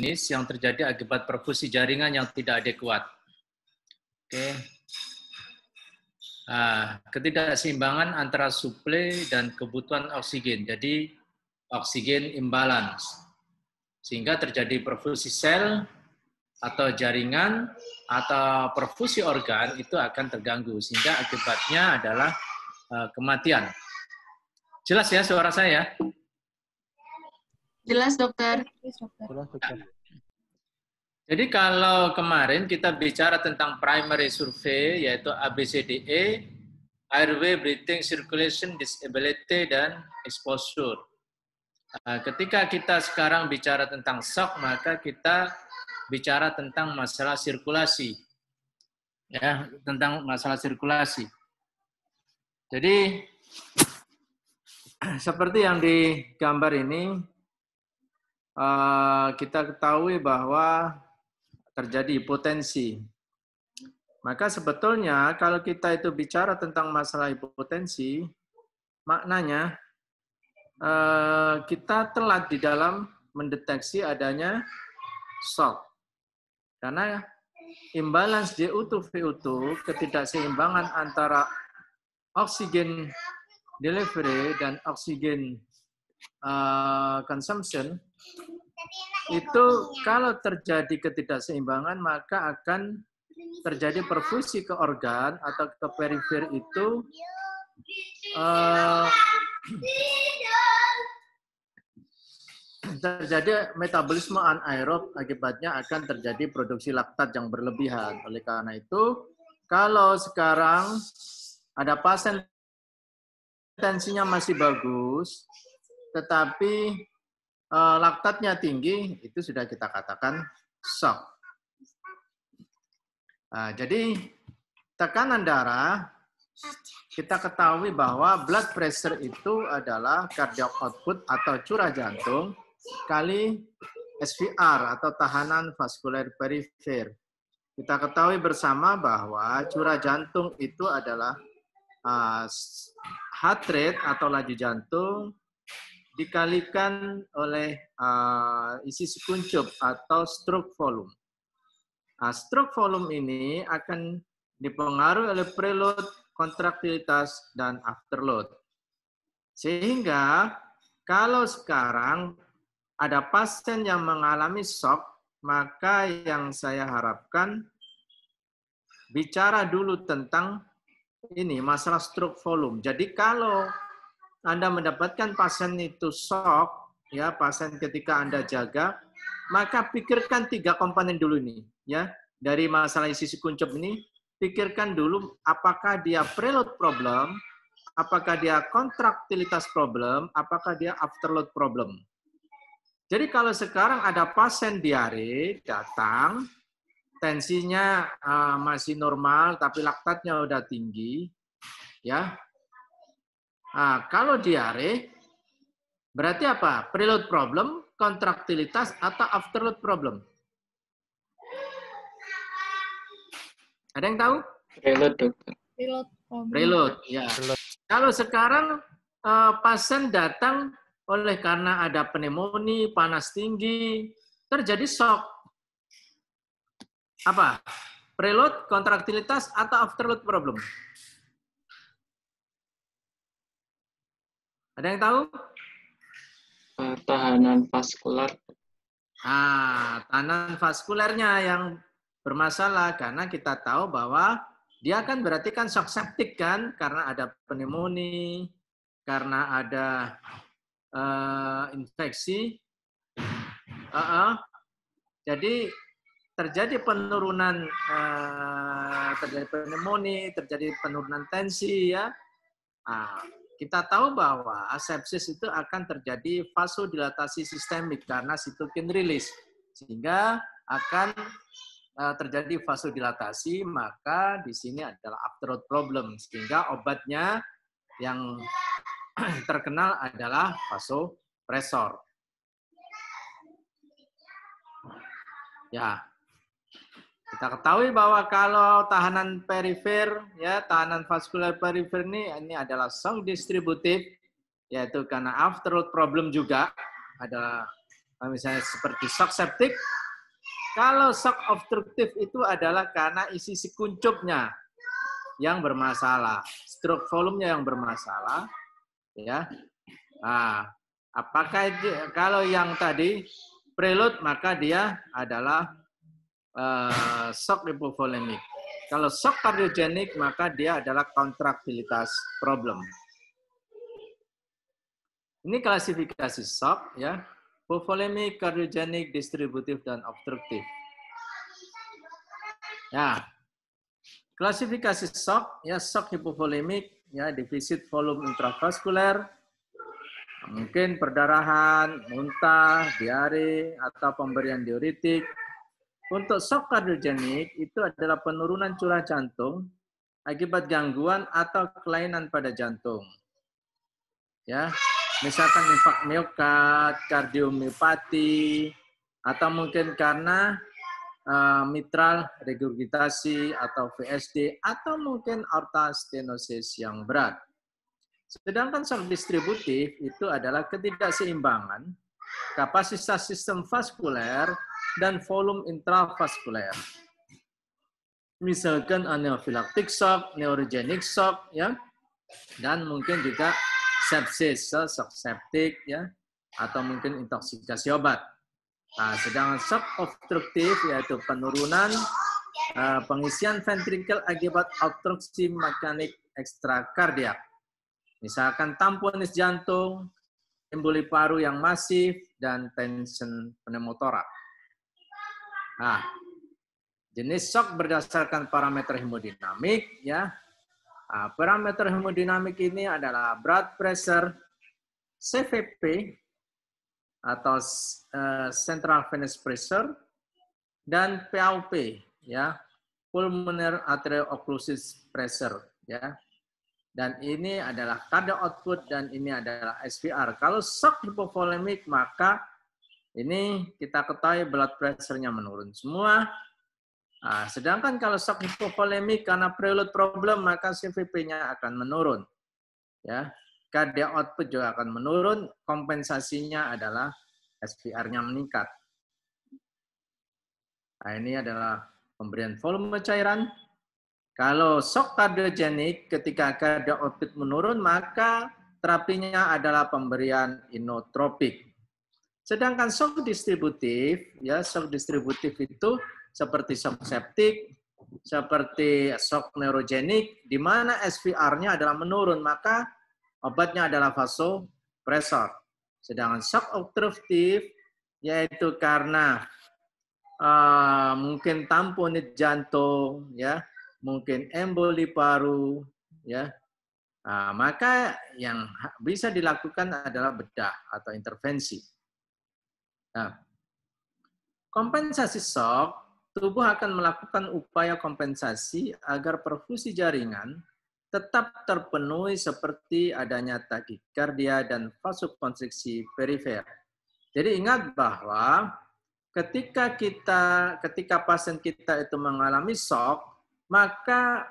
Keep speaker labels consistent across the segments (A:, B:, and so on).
A: yang terjadi akibat perfusi jaringan yang tidak adekuat. Oke. Nah, ketidakseimbangan antara suplai dan kebutuhan oksigen. Jadi oksigen imbalance. Sehingga terjadi perfusi sel atau jaringan atau perfusi organ itu akan terganggu. Sehingga akibatnya adalah kematian. Jelas ya suara saya?
B: Jelas, dokter.
C: Jelas, dokter.
A: Jadi kalau kemarin kita bicara tentang primary survey, yaitu ABCDE, airway, breathing, circulation, disability, dan exposure. Ketika kita sekarang bicara tentang shock, maka kita bicara tentang masalah sirkulasi. Ya, tentang masalah sirkulasi. Jadi, seperti yang di gambar ini, kita ketahui bahwa terjadi hipotensi. Maka sebetulnya kalau kita itu bicara tentang masalah hipotensi, maknanya kita telat di dalam mendeteksi adanya shock. Karena imbalance DO2 VO2, ketidakseimbangan antara oksigen delivery dan oksigen consumption, itu kalau terjadi ketidakseimbangan maka akan terjadi perfusi ke organ atau ke perifer itu terjadi metabolisme anaerob, akibatnya akan terjadi produksi laktat yang berlebihan. Oleh karena itu, kalau sekarang ada pasien tensinya masih bagus, tetapi laktatnya tinggi, itu sudah kita katakan shock. Nah, jadi tekanan darah, kita ketahui bahwa blood pressure itu adalah cardiac output atau curah jantung kali SVR atau tahanan vaskuler perifer. Kita ketahui bersama bahwa curah jantung itu adalah heart rate atau laju jantung dikalikan oleh isi sekuncup atau stroke volume. Nah, stroke volume ini akan dipengaruhi oleh preload, kontraktilitas, dan afterload. Sehingga kalau sekarang ada pasien yang mengalami shock, maka yang saya harapkan bicara dulu tentang ini masalah stroke volume. Jadi kalau Anda mendapatkan pasien itu shock, ya pasien ketika Anda jaga, maka pikirkan 3 komponen dulu nih, ya dari masalah isi kuncup ini, pikirkan dulu apakah dia preload problem, apakah dia kontraktilitas problem, apakah dia afterload problem. Jadi kalau sekarang ada pasien diare datang, tensinya masih normal, tapi laktatnya udah tinggi, ya. Nah, kalau diare, berarti apa? Preload problem, kontraktilitas, atau afterload problem? Ada yang tahu?
D: Preload, dokter.
A: Preload, ya. Kalau sekarang pasien datang oleh karena ada pneumonia, panas tinggi, terjadi shock. Apa? Preload, kontraktilitas, atau afterload problem? Ada yang tahu?
D: Tahanan vaskular.
A: Tahanan vaskulernya yang bermasalah karena kita tahu bahwa dia kan berarti kan shock septic kan karena ada pneumonia, karena ada infeksi. Jadi terjadi penurunan terjadi pneumonia, terjadi penurunan tensi ya. Kita tahu bahwa sepsis itu akan terjadi vasodilatasi sistemik karena sitokin rilis, sehingga akan terjadi vasodilatasi, maka di sini adalah afterload problem, sehingga obatnya yang terkenal adalah vasopresor. Ya. Kita ketahui bahwa kalau tahanan perifer, ya tahanan vaskuler perifer ini adalah shock distributif, yaitu karena afterload problem juga ada misalnya seperti shock septic. Kalau shock obstruktif itu adalah karena isi kuncupnya yang bermasalah, stroke volumenya yang bermasalah, ya. Nah, apakah kalau yang tadi prelude maka dia adalah shock hipovolemik. Kalau shock kardiogenik maka dia adalah kontraktilitas problem. Ini klasifikasi shock, ya. Hipovolemik, kardiogenik, distributif, dan obstruktif. Ya, klasifikasi shock, ya, shock hipovolemik, ya, defisit volume intravaskuler, mungkin perdarahan, muntah, diare, atau pemberian diuretik. Untuk shock kardiogenik itu adalah penurunan curah jantung akibat gangguan atau kelainan pada jantung. Ya, misalkan infak miokard, kardiomiopati, atau mungkin karena mitral regurgitasi atau VSD, atau mungkin aorta stenosis yang berat. Sedangkan shock distributif itu adalah ketidakseimbangan kapasitas sistem vaskuler dan volume intravaskuler. Misalkan anaphylactic shock, neurogenic shock, ya, dan mungkin juga sepsis, shock septic, ya, atau mungkin intoksikasi obat. Nah, sedangkan shock obstruktif yaitu penurunan pengisian ventrikel akibat obstruksi mekanik ekstrakardiak. Misalkan tamponis jantung, emboli paru yang masif, dan tension pneumotorak. Nah, jenis shock berdasarkan parameter hemodinamik, ya. Nah, parameter hemodinamik ini adalah blood pressure, CVP atau central venous pressure, dan PAP, ya, pulmonary arterial occlusive pressure, ya. Dan ini adalah cardiac output dan ini adalah SVR. Kalau shock hipovolemik maka ini kita ketahui blood pressure-nya menurun semua. Nah, sedangkan kalau shock hipovolemik karena prelude problem maka CVP-nya akan menurun. Ya, cardiac output juga akan menurun, kompensasinya adalah SVR-nya meningkat. Nah, ini adalah pemberian volume cairan. Kalau shock kardiogenik ketika cardiac output menurun maka terapinya adalah pemberian inotropik. Sedangkan shock distributif, ya, shock distributif itu seperti shock septic, seperti shock neurogenik, di mana SVR-nya adalah menurun, maka obatnya adalah vasopresor. Sedangkan shock obstruktif, yaitu karena mungkin tamponit jantung, ya, mungkin emboli paru, ya, maka yang bisa dilakukan adalah bedah atau intervensi. Nah, kompensasi shock, tubuh akan melakukan upaya kompensasi agar perfusi jaringan tetap terpenuhi seperti adanya takikardia dan vasokonstriksi perifer. Jadi ingat bahwa ketika pasien kita itu mengalami shock, maka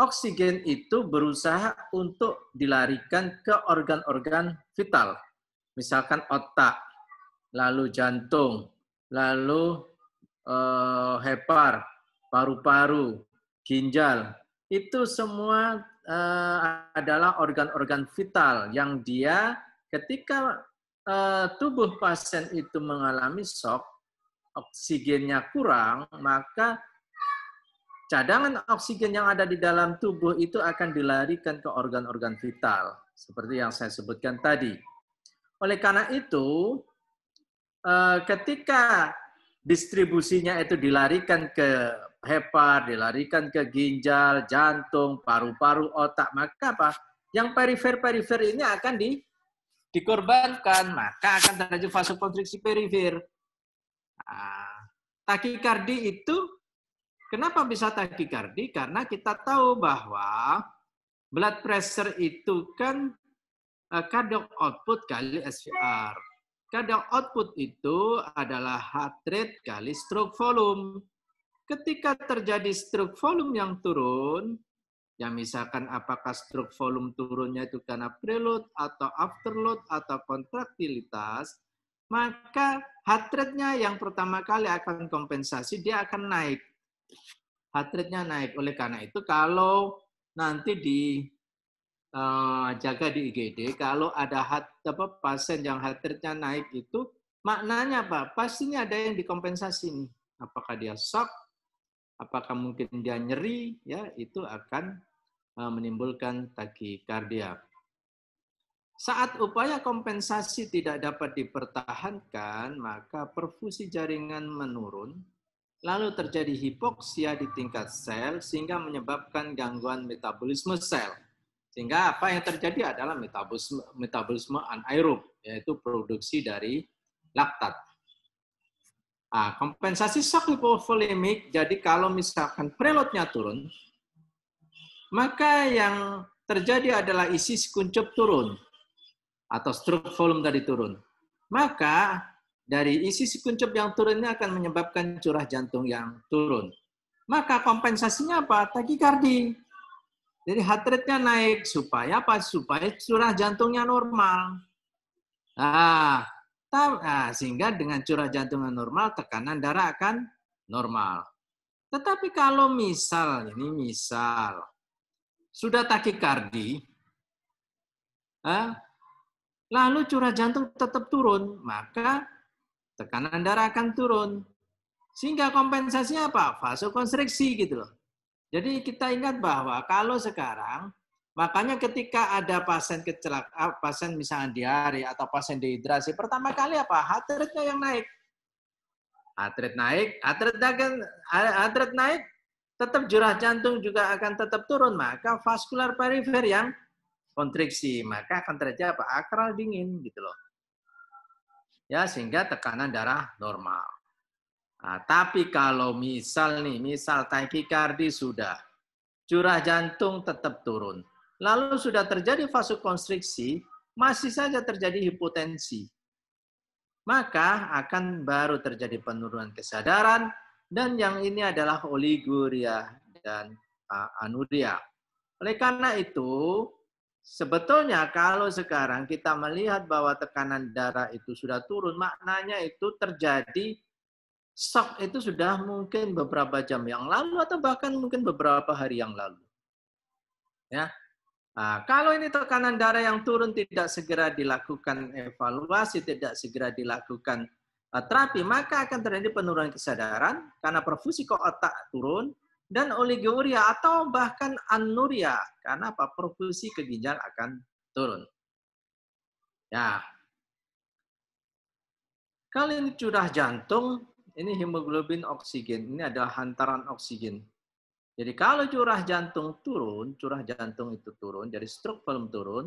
A: oksigen itu berusaha untuk dilarikan ke organ-organ vital. Misalkan otak, lalu jantung, lalu hepar, paru-paru, ginjal. Itu semua adalah organ-organ vital yang dia ketika tubuh pasien itu mengalami shock, oksigennya kurang, maka cadangan oksigen yang ada di dalam tubuh itu akan dilarikan ke organ-organ vital, seperti yang saya sebutkan tadi. Oleh karena itu, ketika distribusinya itu dilarikan ke hepar, dilarikan ke ginjal, jantung, paru-paru, otak, maka apa? Yang perifer-perifer ini akan dikorbankan, maka akan terjadi vasokonstriksi perifer. Nah, takikardi itu, kenapa bisa takikardi? Karena kita tahu bahwa blood pressure itu kan cardiac output kali SVR. Cardiac output itu adalah heart rate kali stroke volume. Ketika terjadi stroke volume yang turun, yang misalkan apakah stroke volume turunnya itu karena preload atau afterload atau kontraktilitas, maka heart rate-nya yang pertama kali akan kompensasi, dia akan naik. Heart rate-nya naik. Oleh karena itu, kalau nanti jaga di IGD, kalau ada pasien yang heart rate-nya naik itu, maknanya apa? Pastinya ada yang dikompensasi nih. Apakah dia shock, apakah mungkin dia nyeri, ya itu akan menimbulkan takikardia. Saat upaya kompensasi tidak dapat dipertahankan, maka perfusi jaringan menurun, lalu terjadi hipoksia di tingkat sel, sehingga menyebabkan gangguan metabolisme sel. Sehingga apa yang terjadi adalah metabolisme anaerob, yaitu produksi dari laktat. Kompensasi shock hipovolemik, jadi kalau misalkan preloadnya turun, maka yang terjadi adalah isi kuncup turun, atau stroke volume tadi turun. Maka dari isi kuncup yang turunnya akan menyebabkan curah jantung yang turun. Maka kompensasinya apa? Takikardi. Jadi heart rate-nya naik supaya apa? Supaya curah jantungnya normal. Sehingga dengan curah jantung yang normal, tekanan darah akan normal. Tetapi kalau misal sudah takikardi, lalu curah jantung tetap turun, maka tekanan darah akan turun. Sehingga kompensasinya apa? Vasokonstriksi gitu loh. Jadi kita ingat bahwa kalau sekarang, makanya ketika ada pasien kecelakaan, pasien misalnya diare atau pasien dehidrasi, pertama kali apa? Heart rate-nya yang naik. Heart rate naik, tetap curah jantung juga akan tetap turun, maka vaskular perifer yang kontriksi, maka akan terjadi apa? Akral dingin gitu loh. Ya, sehingga tekanan darah normal. Tapi kalau misal takikardi sudah, curah jantung tetap turun, lalu sudah terjadi vasokonstriksi, masih saja terjadi hipotensi, maka akan baru terjadi penurunan kesadaran, dan yang ini adalah oliguria dan anuria. Oleh karena itu, sebetulnya kalau sekarang kita melihat bahwa tekanan darah itu sudah turun, maknanya itu terjadi shock itu sudah mungkin beberapa jam yang lalu atau bahkan mungkin beberapa hari yang lalu. Ya. Kalau ini tekanan darah yang turun tidak segera dilakukan evaluasi, tidak segera dilakukan terapi, maka akan terjadi penurunan kesadaran karena perfusi ke otak turun, dan oliguria atau bahkan anuria karena apa? Perfusi ke ginjal akan turun. Ya. Kalau ini curah jantung, ini hemoglobin oksigen, ini adalah hantaran oksigen. Jadi kalau curah jantung turun, curah jantung itu turun, dari stroke volume turun,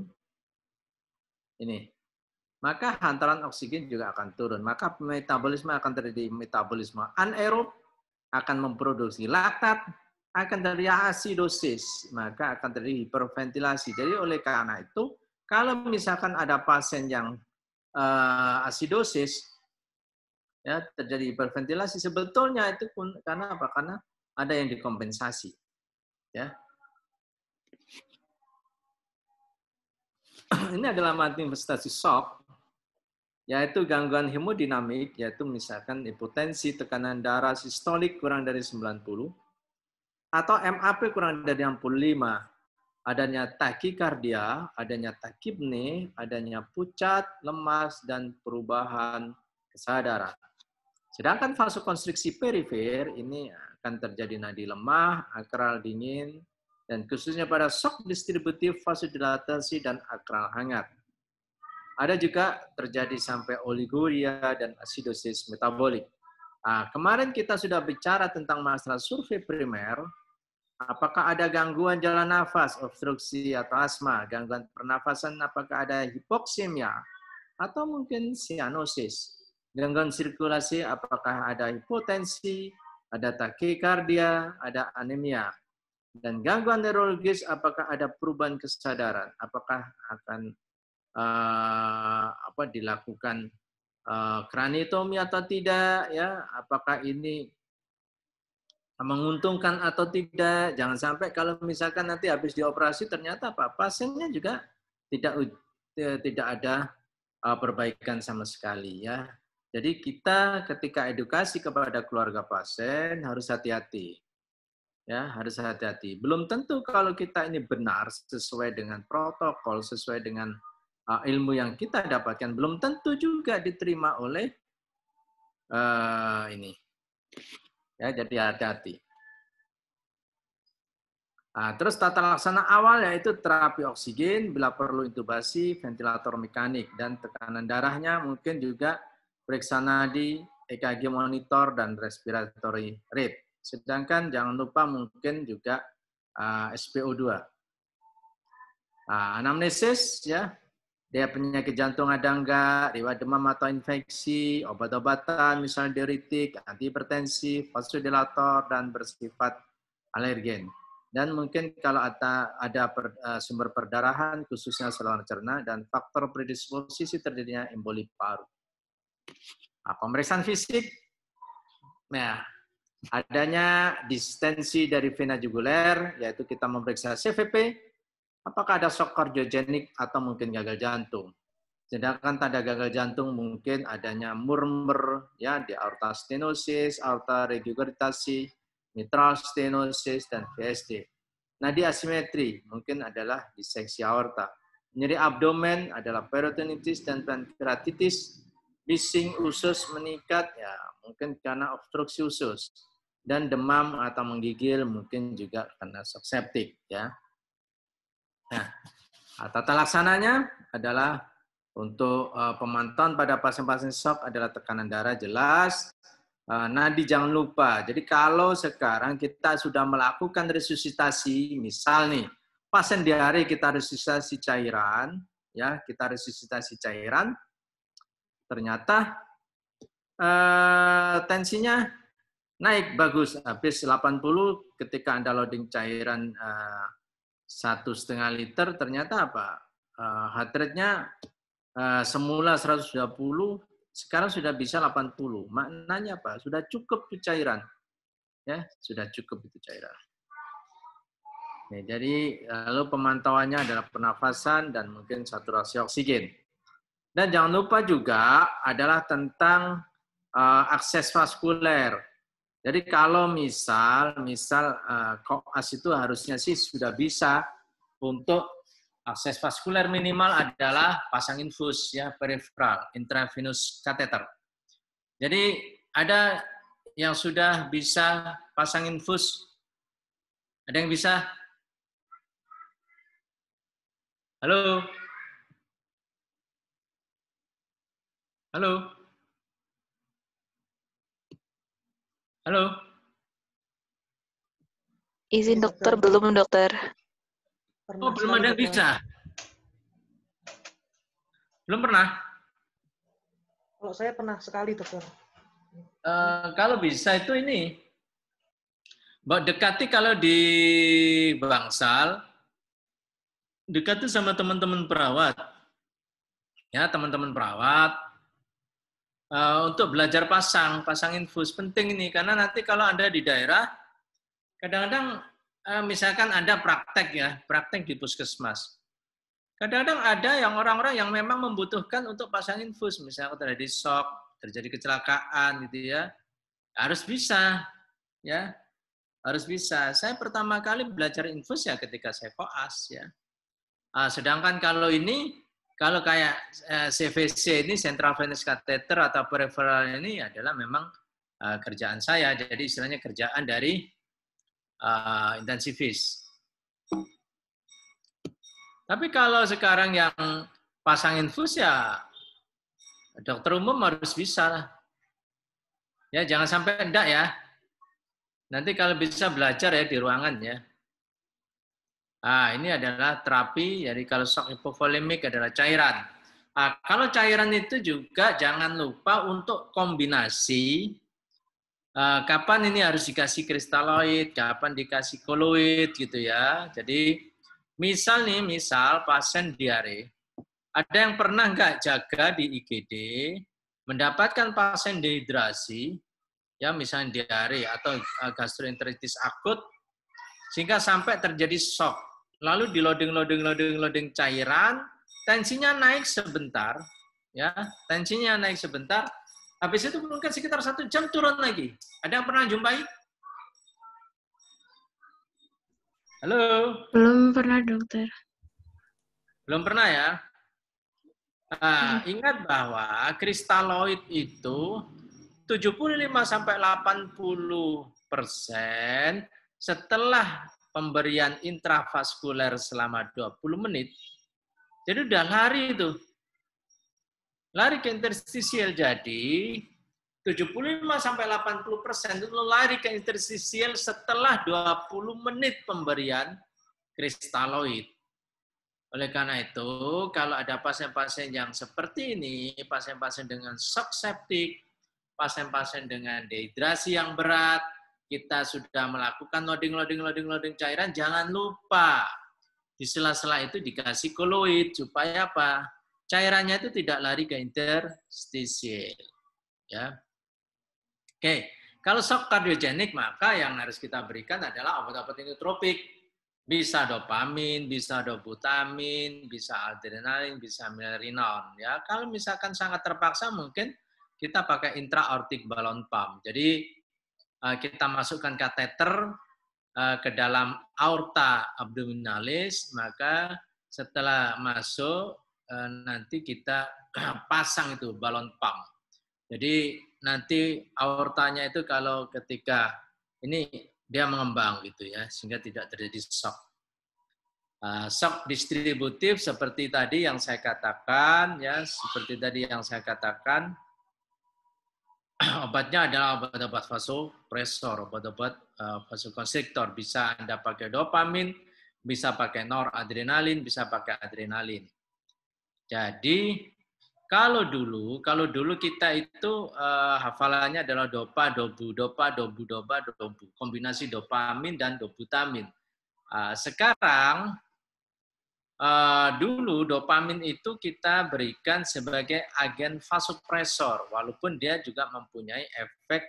A: ini, maka hantaran oksigen juga akan turun. Maka metabolisme akan terjadi metabolisme anaerob, akan memproduksi laktat, akan terjadi asidosis, maka akan terjadi hiperventilasi. Jadi oleh karena itu, kalau misalkan ada pasien yang asidosis, ya terjadi hiperventilasi, sebetulnya itu pun karena apa? Karena ada yang dikompensasi, ya. Ini adalah manifestasi shock, yaitu gangguan hemodinamik, yaitu misalkan hipotensi, tekanan darah sistolik kurang dari 90, atau MAP kurang dari 65, adanya takikardia, adanya takipne, adanya pucat, lemas, dan perubahan kesadaran. Sedangkan vasokonstriksi perifer ini akan terjadi nadi lemah, akral dingin, dan khususnya pada shock distributif, vasodilatasi, dan akral hangat. Ada juga terjadi sampai oliguria dan asidosis metabolik. Kemarin kita sudah bicara tentang masalah survei primer, apakah ada gangguan jalan nafas, obstruksi atau asma, gangguan pernafasan, apakah ada hipoksemia, atau mungkin sianosis. Gangguan sirkulasi, apakah ada hipotensi, ada takikardia, ada anemia. Dan gangguan neurologis, apakah ada perubahan kesadaran, apakah akan dilakukan kraniotomi atau tidak, ya, apakah ini menguntungkan atau tidak. Jangan sampai kalau misalkan nanti habis dioperasi ternyata apa, pasiennya juga tidak ada perbaikan sama sekali ya. Jadi kita ketika edukasi kepada keluarga pasien harus hati-hati. Ya, harus hati-hati. Belum tentu kalau kita ini benar sesuai dengan protokol, sesuai dengan ilmu yang kita dapatkan, belum tentu juga diterima oleh ini. Ya, jadi hati-hati. Nah, terus tata laksana awal yaitu terapi oksigen, bila perlu intubasi, ventilator mekanik, dan tekanan darahnya mungkin juga periksa nadi, EKG monitor, dan respiratory rate. Sedangkan jangan lupa mungkin juga SpO2. Anamnesis, ya, dia penyakit jantung ada enggak, riwayat demam atau infeksi, obat-obatan, misalnya diuretik, antihipertensi, vasodilator, dan bersifat alergen. Dan mungkin kalau ada sumber perdarahan, khususnya saluran cerna, dan faktor predisposisi terjadinya emboli paru. Pemeriksaan fisik, nah, adanya distensi dari vena juguler, yaitu kita memeriksa CVP, apakah ada shock kardiogenik atau mungkin gagal jantung. Sedangkan tanda gagal jantung mungkin adanya murmur ya di aorta stenosis, aorta regurgitasi, mitral stenosis, dan VSD. Nadi asimetri mungkin adalah diseksi aorta. Nyeri abdomen adalah peritonitis dan pankreatitis. Bising usus meningkat ya mungkin karena obstruksi usus. Dan demam atau menggigil mungkin juga karena shock septic ya. Nah, tata laksananya adalah untuk pemantauan pada pasien-pasien shock adalah tekanan darah jelas. Nadi jangan lupa. Jadi kalau sekarang kita sudah melakukan resusitasi, misal nih pasien diare kita resusitasi cairan, ya kita resusitasi cairan, ternyata tensinya naik bagus habis 80 ketika Anda loading cairan 1,5 liter ternyata apa? Heart rate-nya semula 120 sekarang sudah bisa 80. Maknanya apa? Sudah cukup itu cairan. Ya, sudah cukup itu cairan. Nih, jadi lalu pemantauannya adalah pernafasan dan mungkin saturasi oksigen. Dan jangan lupa juga adalah tentang akses vaskuler. Jadi kalau misal koas itu harusnya sih sudah bisa untuk akses vaskuler minimal adalah pasang infus ya peripheral intravenous catheter. Jadi ada yang sudah bisa pasang infus? Ada yang bisa? Halo? Halo? Halo?
B: Izin dokter, belum dokter.
A: Oh, belum ada yang bisa? Belum pernah?
C: Kalau saya pernah sekali, dokter.
A: Kalau bisa itu ini, dekati kalau di Bangsal, dekati sama teman-teman perawat. Ya, teman-teman perawat, untuk belajar pasang infus penting ini karena nanti kalau Anda di daerah kadang-kadang misalkan Anda praktek di puskesmas. Kadang-kadang ada yang orang-orang yang memang membutuhkan untuk pasang infus, misalnya terjadi shock, terjadi kecelakaan gitu ya. Harus bisa ya. Harus bisa. Saya pertama kali belajar infus ya ketika saya koas ya. Sedangkan kalau ini kalau kayak CVC ini central venous catheter atau peripheral ini adalah memang kerjaan saya. Jadi istilahnya kerjaan dari intensivis. Tapi kalau sekarang yang pasang infus ya dokter umum harus bisa lah. Ya jangan sampai enggak ya. Nanti kalau bisa belajar ya di ruangan ya. Ini adalah terapi, jadi kalau shock hipovolemik adalah cairan. Kalau cairan itu juga jangan lupa untuk kombinasi, kapan ini harus dikasih kristaloid, kapan dikasih koloid gitu ya. Jadi misal pasien diare, ada yang pernah nggak jaga di IGD, mendapatkan pasien dehidrasi, ya misalnya diare atau gastroenteritis akut, sehingga sampai terjadi shock. Lalu di loading cairan, tensinya naik sebentar, ya, tensinya naik sebentar, habis itu mungkin sekitar 1 jam turun lagi. Ada yang pernah jumpai? Halo?
B: Belum pernah, dokter.
A: Belum pernah ya? Nah, ingat bahwa kristaloid itu 75-80% setelah pemberian intravaskuler selama 20 menit, jadi udah lari itu. Lari ke interstisial. Jadi 75-80% itu lari ke interstisial setelah 20 menit pemberian kristaloid. Oleh karena itu, kalau ada pasien-pasien yang seperti ini, pasien-pasien dengan shock septic, pasien-pasien dengan dehidrasi yang berat, kita sudah melakukan loading cairan, jangan lupa di sela-sela itu dikasih koloid supaya apa? Cairannya itu tidak lari ke interstisial. Ya. Oke, kalau shock kardiogenik maka yang harus kita berikan adalah obat-obat inotropik. Bisa dopamin, bisa dobutamin, bisa adrenalin, bisa milrinone. Ya, kalau misalkan sangat terpaksa mungkin kita pakai intra-aortic balloon pump. Jadi kita masukkan kateter ke dalam aorta abdominalis, maka setelah masuk nanti kita pasang itu balon pump. Jadi nanti aortanya itu kalau ketika ini dia mengembang gitu ya, sehingga tidak terjadi shock. Shock distributif seperti tadi yang saya katakan ya, obatnya adalah obat-obat vasopresor, obat-obat vasokonstriktor. Bisa Anda pakai dopamin, bisa pakai noradrenalin, bisa pakai adrenalin. Jadi kalau dulu kita itu hafalannya adalah dopa, dobu, kombinasi dopamin dan dobutamin. Sekarang dulu dopamin itu kita berikan sebagai agen vasopresor, walaupun dia juga mempunyai efek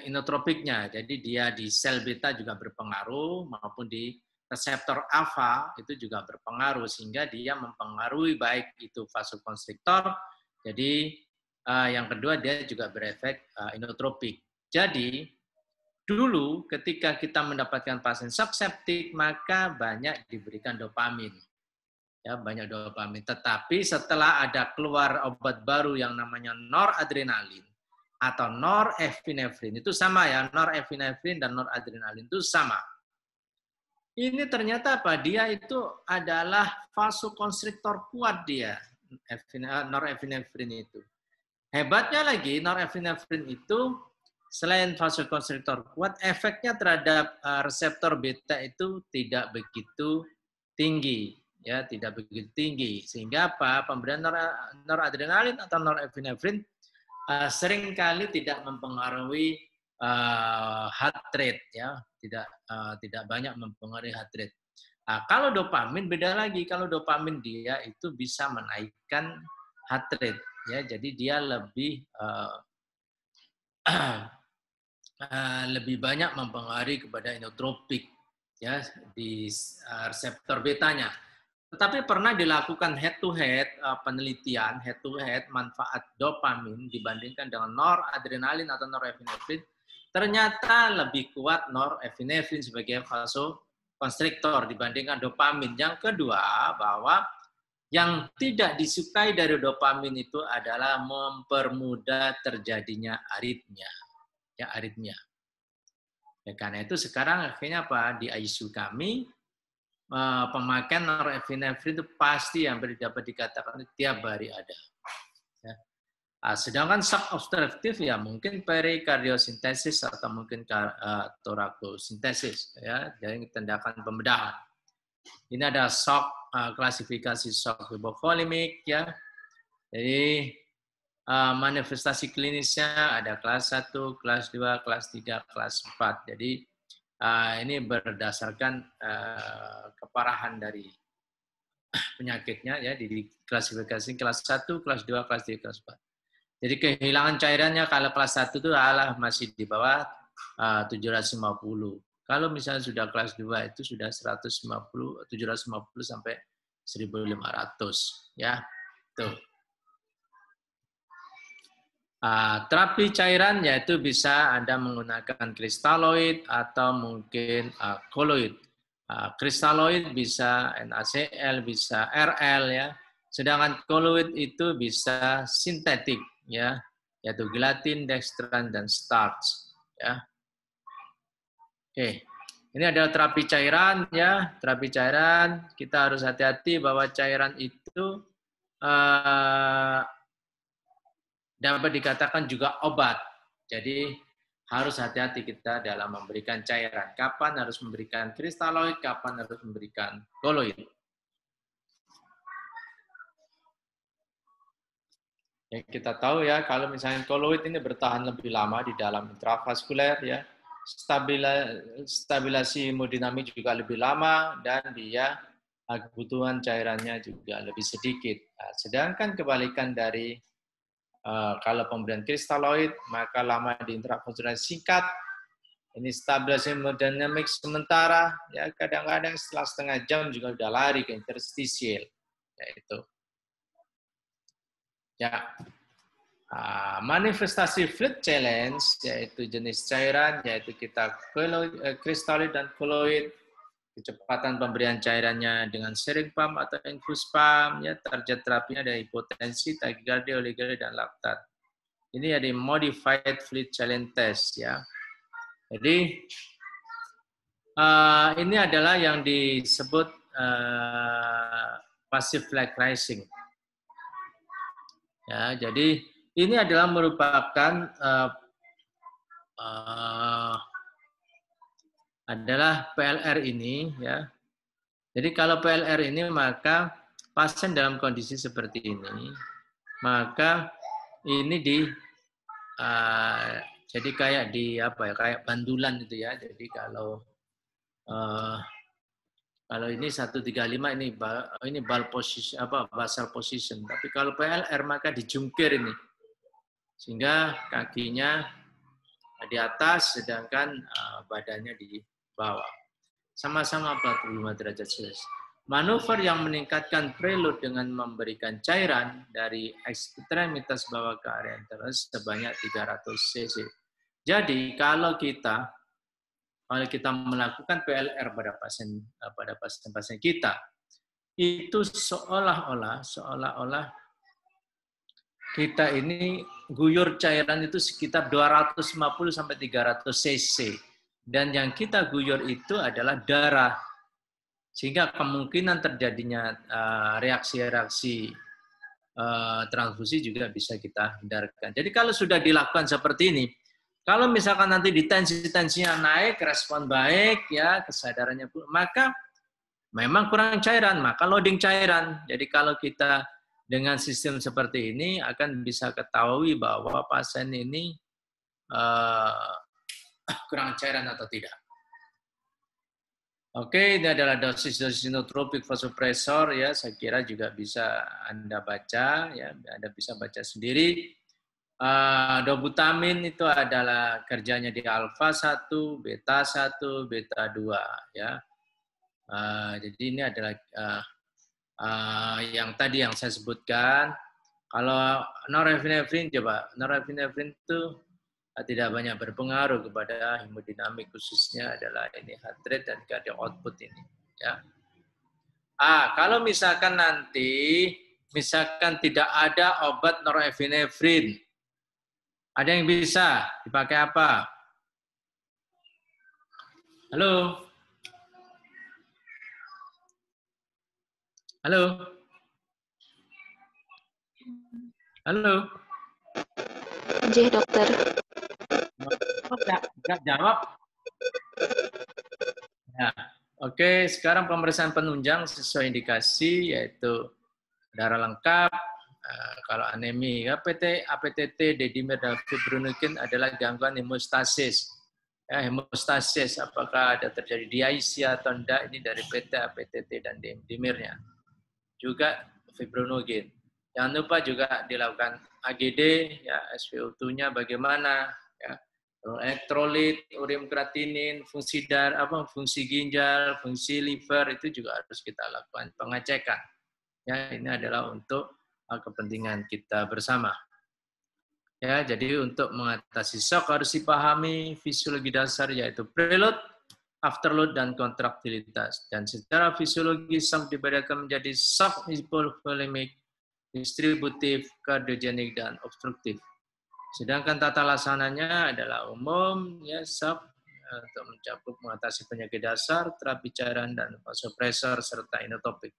A: inotropiknya. Jadi dia di sel beta juga berpengaruh, maupun di reseptor alfa itu juga berpengaruh, sehingga dia mempengaruhi baik itu vasokonstriktor. Jadi yang kedua dia juga berefek inotropik. Jadi dulu ketika kita mendapatkan pasien shock septic maka banyak diberikan dopamin. Ya, banyak dopamin. Tetapi setelah ada keluar obat baru yang namanya noradrenalin atau norepinefrin, itu sama ya, norepinefrin dan noradrenalin itu sama. Ini ternyata apa? Dia itu adalah vasokonstriktor kuat dia, norepinefrin itu. Hebatnya lagi, norepinefrin itu selain vasokonstriktor kuat, efeknya terhadap reseptor beta itu tidak begitu tinggi, ya, tidak begitu tinggi. Sehingga apa? Pemberian noradrenalin atau norepinefrin seringkali tidak mempengaruhi heart rate, ya, tidak banyak mempengaruhi heart rate. Nah, kalau dopamin beda lagi. Kalau dopamin dia itu bisa menaikkan heart rate, ya, jadi dia lebih banyak mempengaruhi kepada inotropik, ya, di reseptor betanya. Tetapi pernah dilakukan head-to-head penelitian, head-to-head manfaat dopamin dibandingkan dengan noradrenalin atau norepinefrin, ternyata lebih kuat norepinefrin sebagai vasokonstriktor dibandingkan dopamin. Yang kedua, bahwa yang tidak disukai dari dopamin itu adalah mempermudah terjadinya aritmia. Ya, aritmia. Ya, karena itu sekarang akhirnya apa? Di ICU kami, pemakaian norepinefrin itu pasti hampir dapat dikatakan tiap hari ada. Ya. Sedangkan shock obstruktif ya mungkin perikardiosintesis atau mungkin torakosintesis, ya, jadi tindakan pembedahan. Ini ada shock, klasifikasi shock hipovolemik, ya. Jadi manifestasi klinisnya ada kelas 1, kelas 2, kelas 3, kelas 4. Jadi ini berdasarkan keparahan dari penyakitnya, ya, di klasifikasi kelas 1, kelas 2, kelas 3, kelas 4. Jadi kehilangan cairannya kalau kelas 1 itu masih di bawah 750. Kalau misalnya sudah kelas 2 itu sudah 750 sampai 1.500 ya. Tuh. Terapi cairan yaitu bisa Anda menggunakan kristaloid atau mungkin koloid. Kristaloid bisa NaCl, bisa RL ya. Sedangkan koloid itu bisa sintetik ya, yaitu gelatin, dextran dan starch ya. Oke. Ini adalah terapi cairan ya. Terapi cairan kita harus hati-hati bahwa cairan itu dapat dikatakan juga obat. Jadi harus hati-hati kita dalam memberikan cairan. Kapan harus memberikan kristaloid, kapan harus memberikan koloid. Ya, kita tahu ya, kalau misalnya koloid ini bertahan lebih lama di dalam intravaskuler ya, stabilasi hemodinamik juga lebih lama dan dia kebutuhan cairannya juga lebih sedikit. Nah, sedangkan kebalikan dari kalau pemberian kristaloid, maka lama di intravaskuler singkat. Ini stabilisasi hemodinamik sementara, ya kadang-kadang setelah setengah jam juga sudah lari ke interstisial, yaitu. Ya, manifestasi fluid challenge, yaitu jenis cairan, yaitu kita kristaloid dan koloid. Kecepatan pemberian cairannya dengan sharing pump atau infus pump, ya, target terapinya dari hipotensi, takikardia, oligouri, dan laktat. Ini ada modified fluid challenge test ya. Jadi ini adalah yang disebut passive flag rising. Ya, jadi ini adalah merupakan adalah PLR ini ya. Jadi kalau PLR ini maka pasien dalam kondisi seperti ini maka ini jadi kayak di apa ya, kayak bandulan itu ya. Jadi kalau ini 135 ini ball position basal position. Tapi kalau PLR maka dijungkir ini. Sehingga kakinya di atas sedangkan badannya di bawah. Sama-sama 45 derajat Celcius. Manuver yang meningkatkan preload dengan memberikan cairan dari ekstremitas bawah ke area interus sebanyak 300 cc. Jadi kalau kita melakukan PLR pada pasien kita, itu seolah-olah kita ini guyur cairan itu sekitar 250 sampai 300 cc. Dan yang kita guyur itu adalah darah. Sehingga kemungkinan terjadinya reaksi-reaksi transfusi juga bisa kita hindarkan. Jadi kalau sudah dilakukan seperti ini, kalau misalkan nanti tensinya naik, respon baik, ya kesadarannya, maka memang kurang cairan, maka loading cairan. Jadi kalau kita dengan sistem seperti ini akan bisa ketahui bahwa pasien ini kurang cairan atau tidak. Oke, ini adalah dosis inotropik vasopresor ya, saya kira juga bisa Anda baca ya, Anda bisa baca sendiri. Dobutamin itu adalah kerjanya di alfa 1, beta 1, beta 2 ya. Jadi ini adalah yang tadi yang saya sebutkan. Kalau norepinefrin coba, norepinefrin itu tidak banyak berpengaruh kepada hemodinamik, khususnya adalah ini heart rate dan cardiac output ini ya. Kalau misalkan nanti tidak ada obat norepinefrin, ada yang bisa dipakai apa? Halo? Halo? Halo?
B: J, dokter.
A: Enggak jawab. Ya. Oke, sekarang pemeriksaan penunjang sesuai indikasi, yaitu darah lengkap, kalau anemi, APTT, D-dimer, dan fibrinogen adalah gangguan hemostasis. Ya, hemostasis, apakah ada terjadi diaisia atau tidak, ini dari PT, APTT, dan D-dimernya. Juga fibrinogen. Jangan lupa juga dilakukan AGD, ya, SpO2-nya bagaimana, ya. elektrolit, ureum kreatinin, fungsi fungsi ginjal, fungsi liver itu juga harus kita lakukan pengecekan. Ya, ini adalah untuk kepentingan kita bersama. Ya, jadi untuk mengatasi shock harus dipahami fisiologi dasar yaitu preload, afterload, dan kontraktilitas. Dan secara fisiologi shock dibedakan menjadi shock hipovolemic, distributif, kardiogenik, dan obstruktif. Sedangkan tata laksananya adalah umum, ya, shock untuk mencakup mengatasi penyakit dasar, terapi cairan, dan vasopresor, serta inotopik.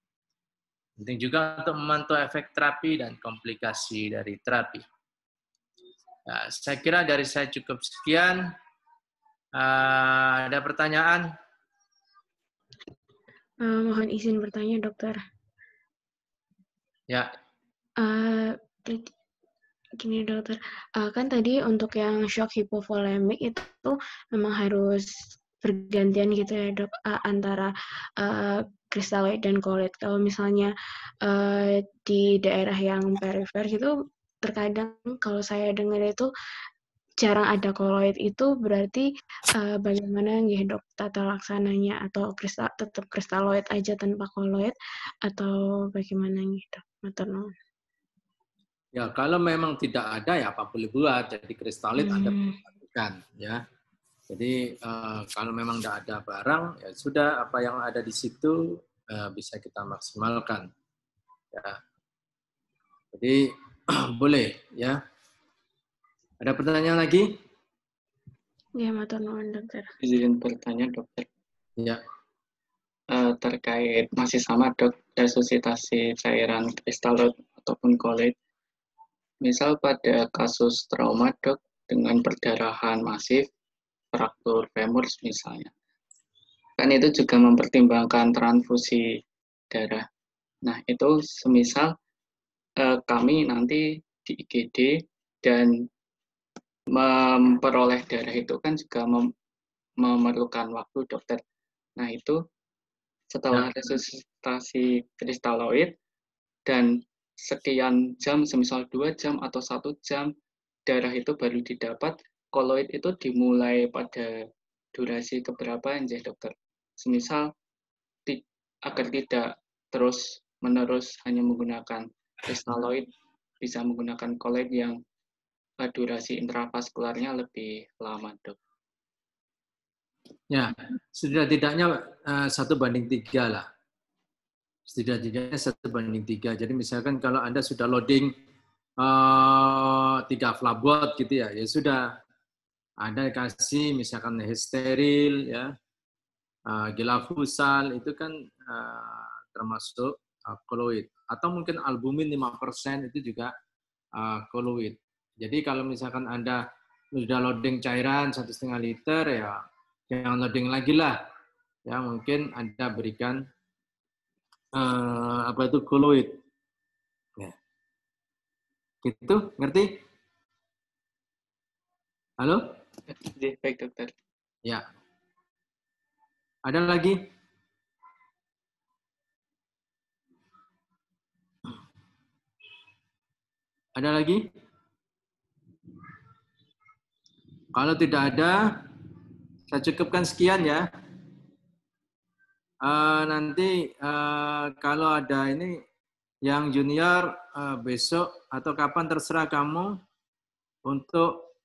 A: Penting juga untuk memantau efek terapi dan komplikasi dari terapi. Nah, saya kira dari saya cukup sekian. Ada pertanyaan?
B: Mohon izin bertanya, dokter.
A: Ya.
B: Gini dokter, kan tadi untuk yang shock hipovolemik itu memang harus bergantian gitu ya dok, antara kristaloid dan koloid. Kalau misalnya di daerah yang perifer gitu, terkadang kalau saya dengar itu jarang ada koloid, itu berarti bagaimana nggih dok tata laksananya, atau tetap kristaloid aja tanpa koloid, atau bagaimana nggih dok? Matur nuwun.
A: Ya, kalau memang tidak ada ya apa boleh buat. Jadi kristalit Anda lakukan ya. Jadi kalau memang tidak ada barang ya sudah, apa yang ada di situ bisa kita maksimalkan. Ya. Jadi boleh ya. Ada pertanyaan lagi?
B: Ya, matur nuwun dokter.
D: Izin bertanya dokter.
A: Ya.
D: Terkait masih sama dok, resusitasi cairan kristaloid ataupun koloid. Misal pada kasus trauma dok dengan perdarahan masif, fraktur femur misalnya. Kan itu juga mempertimbangkan transfusi darah. Nah itu semisal kami nanti di IGD dan memperoleh darah itu kan juga memerlukan waktu dokter. Nah itu setelah resusitasi kristaloid dan sekian jam, semisal 2 jam atau 1 jam, darah itu baru didapat, koloid itu dimulai pada durasi keberapa ya dokter? Semisal agar tidak terus menerus hanya menggunakan kristaloid, bisa menggunakan koloid yang durasi intravaskularnya lebih lama dok.
A: Ya, setidak-tidaknya 1:3 lah. Setidaknya 1:3. Jadi misalkan kalau Anda sudah loading 3 flabot gitu ya, ya sudah. Anda kasih misalkan steril ya, gilafusal itu kan termasuk koloid. Atau mungkin albumin 5% itu juga koloid. Jadi kalau misalkan Anda sudah loading cairan 1,5 liter ya, jangan loading lagi lah. Ya mungkin Anda berikan koloid. Ya. Gitu, ngerti? Halo?
D: Baik dokter.
A: Ya. Ada lagi? Ada lagi? Kalau tidak ada, saya cukupkan sekian ya. Nanti kalau ada ini yang junior besok atau kapan terserah kamu untuk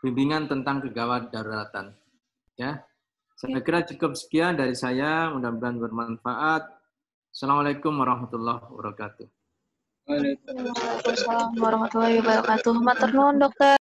A: bimbingan tentang kegawat daruratan. Ya, saya kira cukup sekian dari saya. Mudah-mudahan bermanfaat. Assalamualaikum warahmatullahi wabarakatuh.
B: Waalaikumsalam warahmatullahi wabarakatuh. Matur nuwun dokter.